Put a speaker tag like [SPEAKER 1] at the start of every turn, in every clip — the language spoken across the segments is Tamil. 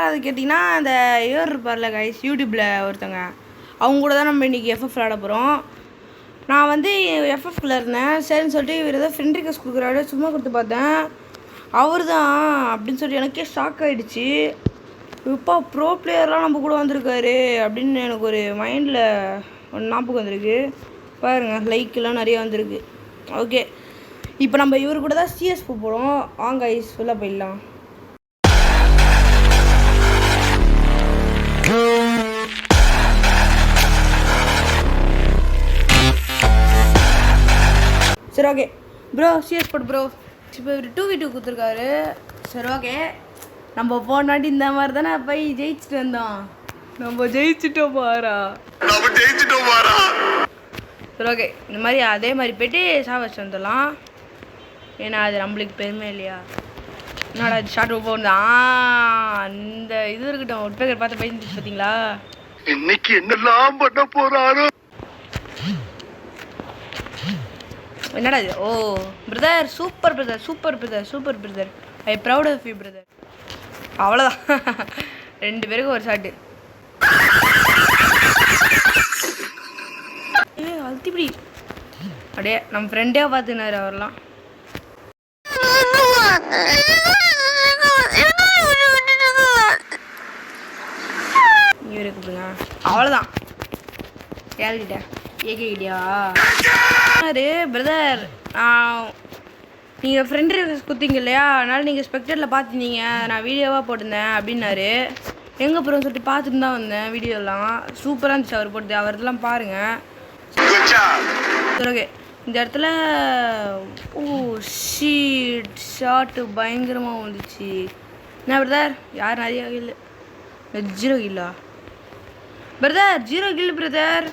[SPEAKER 1] யாராவது கேட்டிங்கன்னா அந்த இவர் இருப்பார்ல கைஸ் யூடியூப்பில் ஒருத்தங்க அவங்க கூட தான் நம்ம இன்றைக்கி எஃப்எஃப் விளாட போகிறோம். நான் வந்து எஃப்எஃப்ல இருந்தேன். சரின்னு சொல்லிட்டு இவர் ஏதோ ஃப்ரெண்ட் ரிக்வெஸ்ட் கொடுக்குறாரு, சும்மா கொடுத்து பார்த்தேன். அவர் தான் அப்படின்னு சொல்லிட்டு எனக்கே ஷாக் ஆகிடுச்சு. இப்போ ப்ரோ பிளேயர்லாம் நம்ம கூட வந்திருக்காரு அப்படின்னு எனக்கு ஒரு மைண்டில் ஒன்று ஞாபகம் வந்திருக்கு. பாருங்கள் லைக்கெலாம் நிறையா வந்திருக்கு. ஓகே, இப்போ நம்ம இவர் கூட தான் சிஎஸ் போகிறோம். வாங்க கைஸ் உள்ளே போயிடலாம். சரி ஓகே ப்ரோ, சிஎஸ் போட்டு ப்ரோ. இப்போ இவர் 2v2 கொடுத்துருக்காரு. சரி ஓகே, நம்ம போனாட்டி இந்த மாதிரி தானே போய் ஜெயிச்சுட்டு வந்தோம். நம்ம ஜெயிச்சிட்டோம் பாரா. சரி ஓகே, இந்த மாதிரி அதே மாதிரி போய்ட்டு சாவச்சு வந்துடலாம். ஏன்னா அது நம்மளுக்கு பெருமை இல்லையா? என்னடா ஷார்ட் போகுதான் அந்த இது இருக்கட்டும். உட்பேக்கர் பார்த்து போயிட்டு பார்த்தீங்களா?
[SPEAKER 2] இன்னைக்கு என்னெல்லாம் பண்ண போறாரோ.
[SPEAKER 1] என்னடா இது? Oh brother, super brother, super brother, super brother. I proud of you brother. அவ்வளோதான், 2 பேருக்கு ஒரு ஷாட்டு. அழுத்திப்படி அப்படியே நம்ம ஃப்ரெண்டே பார்த்துனாரு அவரெல்லாம். இவரை கூப்பிடுங்க. அவ்வளோதான், யாருக்கிட்ட ஏகிட்டியா பிரதர்? நீங்கள் ஃப்ரெண்ட் ரிக்வெஸ்ட் கொடுத்தீங்க இல்லையா, அதனால் நீங்கள் ஸ்பெக்டரில் பார்த்துருந்தீங்க, நான் வீடியோவாக போட்டிருந்தேன் அப்படின்னாரு. எங்கே போகிறோம்னு சொல்லிட்டு பார்த்துட்டு தான் வந்தேன். வீடியோலாம் சூப்பராக இருந்துச்சு அவர் போட்டு. அவர் இதெல்லாம் பாருங்கள். சரி ஓகே, இந்த இடத்துல ஷாட்டு பயங்கரமாக வந்துச்சு. என்ன பிரதர்? யார் நிறையா கில்லு? 0 கில்லா பிரதர்? 0 கில்லு பிரதர்.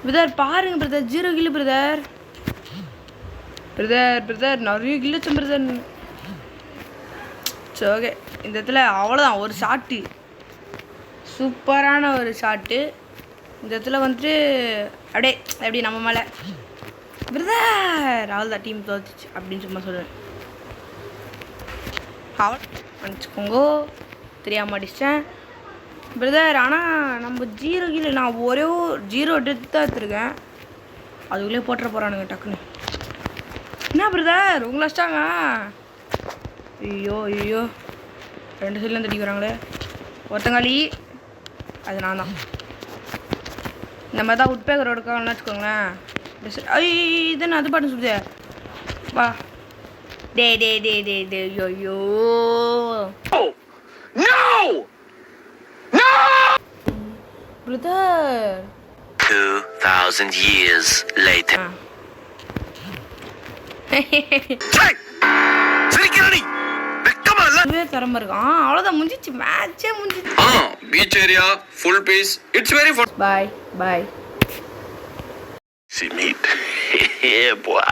[SPEAKER 1] பிரதர் பாருங்க பிரதர், 0 கில்லு பிரதர். பிரதர் பிரதர் நிறைய கில்லுச்சு பிரதர். சரி ஓகே, இந்த இடத்துல அவ்வளோதான், ஒரு ஷாட்டு, சூப்பரான ஒரு ஷாட்டு. இந்த இடத்துல வந்துட்டு அப்படியே எப்படி நம்ம மேலே பிரதர் அவ்வளோதான், டீம் தோத்துச்சு அப்படின்னு சும்மா சொல்லுவேன். அவள் நினச்சிக்கோங்கோ, தெரியாமல் அடிச்சிட்டேன் பிரதர். ஆனால் நம்ம 0 கிலோ, நான் ஒரே 0 டெத் தான் எடுத்துருக்கேன். அதுக்குள்ளே போட்டுற போகிறானுங்க டக்குன்னு. என்ன பிரதர் உங்களை வச்சிட்டாங்க? ஐயோ ஐயோ, 2 சைட்லேருந்து தட்டி வராங்களே. ஒருத்தங்காளி, அது நான் தான். இந்த மாதிரி தான் உட்பேக்கர் எடுக்காங்கன்னு வச்சுக்கோங்களேன். இது நான் அது பாட்டு சொல்லுது. வா டே டே டே டே டே ஐயோ. Brother.
[SPEAKER 3] 2000 years later.
[SPEAKER 2] சரிக்கறடி வெக்கமல்ல.
[SPEAKER 1] தரமா இருக்கான். அவ்வளவுதான், முடிஞ்சிச்சு, மேட்சே முடிஞ்சிச்சு.
[SPEAKER 4] Beach area full peace. It's very fun.
[SPEAKER 1] Bye bye.
[SPEAKER 2] See meat. Yeah boy.